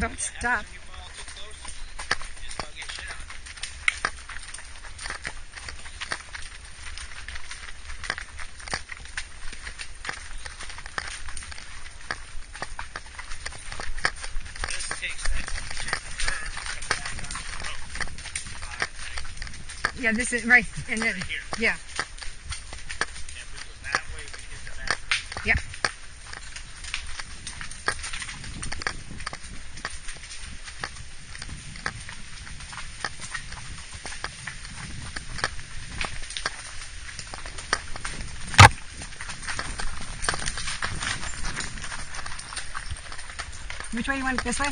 Don't stop. If you fall too close, you just gonna get shit on. This takes that curve and cut back onto the road. Yeah, this is right, and then Right here. yeah, And if we go that way, we hit the back. yeah. Which way you want it? This way?